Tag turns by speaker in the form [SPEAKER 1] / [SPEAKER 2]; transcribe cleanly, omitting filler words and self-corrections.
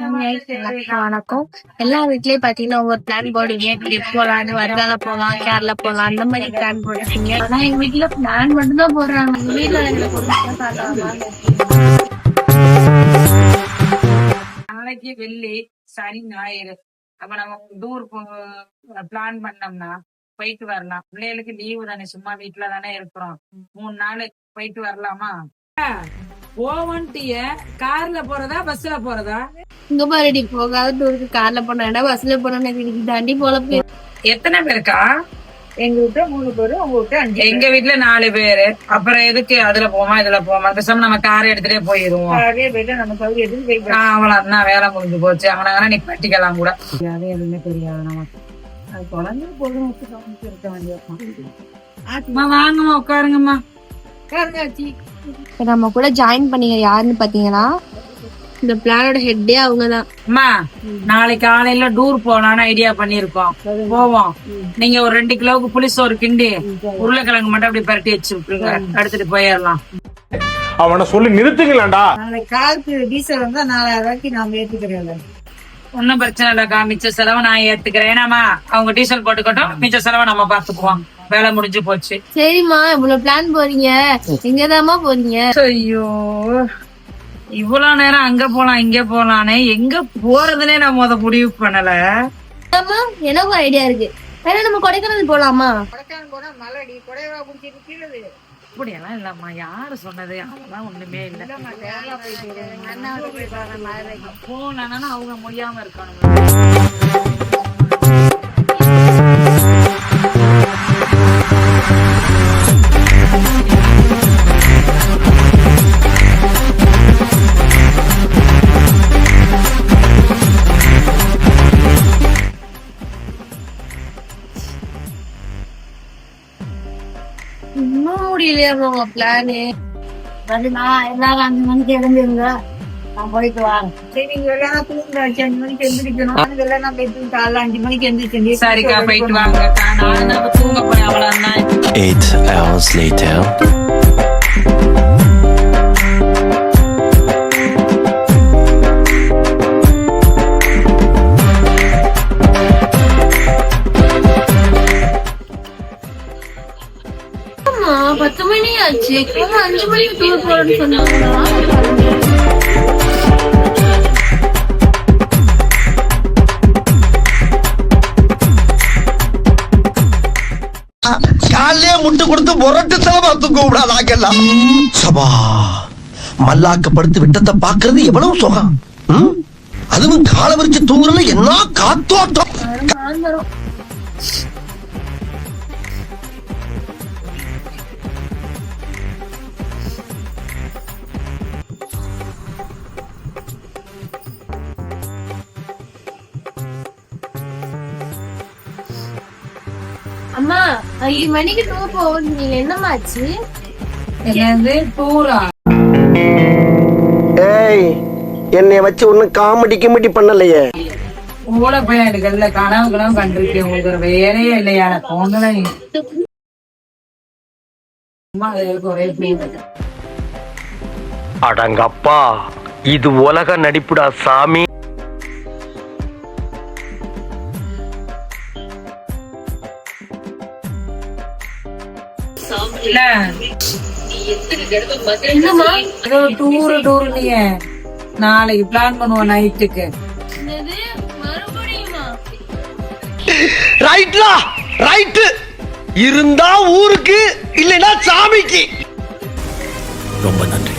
[SPEAKER 1] வணக்கம். எல்லா வீட்லயும் பாத்தீங்கன்னா ஒவ்வொரு பிளான் போடுவீங்க. ட்ரிப் போலான்னு, வர்கால போலாம், கேரளா போலாம், அந்த மாதிரி பிளான் போடுறீங்க. ஆனா எங்க வீட்டுல பிளான் மட்டும் தான் போடுறாங்க. எங்க வீட்டுல
[SPEAKER 2] நாளைக்கு வெள்ளி, சனி, ஞாயிறு அப்ப நம்ம டூர் பிளான் பண்ணோம்னா போயிட்டு வரலாம். பிள்ளைகளுக்கு லீவு தானே, சும்மா வீட்டுல தானே இருக்கிறோம். 3 நாள் போயிட்டு வரலாமா? போவன்ட்டிய கார்ல போறதா பஸ்ல போறதா?
[SPEAKER 1] இங்க பாருடி, போகாத டூருக்கு கார்ல போனா பஸ்ல போனா தாண்டி போல.
[SPEAKER 2] எத்தனை பேருக்கா?
[SPEAKER 3] எங்க வீட்டுல 3 பேரு, உங்க வீட்டுல 5.
[SPEAKER 2] எங்க வீட்டுல 4 பேரு. அப்புறம் எதுக்கு அதுல போமா இதுல போமா? பேசாம நம்ம கார் எடுத்துட்டே போயிருவோம்.
[SPEAKER 3] போயிட்டு நம்ம சௌகரிய எடுத்து போயிட்டு
[SPEAKER 2] அவ்வளவுதான், வேலை முடிஞ்சு போச்சு. அவனால நீ பட்டிக்கலாம் கூட
[SPEAKER 3] எதுவுமே தெரியாது நமக்கு. அது குழந்தை பொழுது முச்சு கவனிச்சு இருக்க வேண்டியது.
[SPEAKER 2] வாங்கம்மா, உட்காருங்கம்மா.
[SPEAKER 1] நம்ம கூட ஜாயின் பண்ணீங்க யாருன்னு பாத்தீங்கன்னா இந்த பிளானோட ஹெட்டே அவங்கதான்.
[SPEAKER 2] அம்மா, நாளைக்கு காலையில டூர் போலான்னு ஐடியா பண்ணிருக்கோம். போவோம். நீங்க ஒரு 2 கிலோவுக்கு புளிசோறு கிண்டி உருளைக்கிழங்கு மட்டும் அப்படி பரட்டி வச்சு விட்டுருங்க, எடுத்துட்டு போயிடலாம்.
[SPEAKER 4] அவனை சொல்லி நிறுத்துங்களா?
[SPEAKER 3] நாளைக்கு காருக்கு டீசல் வந்தா 4000 நாம ஏத்துக்கிறோம்.
[SPEAKER 2] ஒன்னும் பிரச்சனை இல்லக்கா, மிச்ச செலவை நான் ஏத்துக்கிறேன். ஏன்னாமா அவங்க டீசல் போட்டுக்கட்டும், மிச்ச செலவை நம்ம பாத்துக்குவோம். வேலை முடிஞ்சு போச்சு.
[SPEAKER 1] சரிம்மா, இவ்வளவு பிளான் போறீங்க, எங்கதாம்மா போறீங்க?
[SPEAKER 2] ஐயோ, இவ்வளவு நேரம் அங்க போலாம் இங்க போலானே, எங்க போறதுனே நான் முடிவு பண்ணல.
[SPEAKER 1] எனக்கும் ஐடியா இருக்கு. வேணா நம்ம கொடைக்கானல் போலாமா?
[SPEAKER 3] கொடைக்கானல் போனா மலடி கொடைவா குடிச்சிட்டு கீழது.
[SPEAKER 2] அப்படியெல்லாம் இல்லம்மா, யாரு சொன்னது? அதெல்லாம் ஒண்ணுமே இல்ல. போனா அவங்க முடியாம இருக்கானுங்க.
[SPEAKER 1] இன்னும் முடியலையா உங்க பிளானு? எல்லாரும் 5 மணிக்கு எழுந்திருங்க, நான் போயிட்டு வரேன்.
[SPEAKER 3] சரி, நீங்க எல்லாம் தூங்க 5 மணிக்கு எந்திரிக்கணும். எல்லாம் போயிட்டு காலைல 5 மணிக்கு எந்திரிச்சு.
[SPEAKER 2] சரிக்கா, போயிட்டு வாங்க. நான் தூங்க போய் அவ்வளவுதான்.
[SPEAKER 5] 8 hours later.
[SPEAKER 1] ஆமா, 10 மணி ஆச்சு. 5 மணிக்கு டூர் போறேன்னு சொன்னாங்களா?
[SPEAKER 6] காலையே முட்டு கொடுத்து முரட்டு தலமா தூங்க விடாதாங்கலாம். சபா, மல்லாக்கப்படுத்து விட்டத்தை பாக்குறது எவ்வளவு சுகம். அதுவும் காலை வரிச்சு தூங்குறதுல என்ன காத்தோட்டம்.
[SPEAKER 1] அம்மா, 5 மணிக்கு டூர் போகுது, நீங்க என்னமாச்சு?
[SPEAKER 2] என்னது டூரா?
[SPEAKER 6] ஏய், என்னைய வச்சு ஒன்னும் காமெடி கிமெடி பண்ணலையே.
[SPEAKER 2] கூட போய் எடுக்கல, கனவு கண்டிருக்கேன். உங்களுக்கு ஒரு வேலையே இல்லையா? போங்களே.
[SPEAKER 6] அடங்கப்பா, இது உலக நடிப்புடா சாமி.
[SPEAKER 2] இல்ல
[SPEAKER 1] என்னம்மா?
[SPEAKER 2] டூர் நீங்க நாளைக்கு பிளான் பண்ணுவோம் நைட்டுக்கு.
[SPEAKER 1] மறுபடியுமா?
[SPEAKER 6] ரைட்லா, ரைட். இருந்தா ஊருக்கு, இல்லைன்னா சாமிக்கு.
[SPEAKER 5] ரொம்ப நன்றி.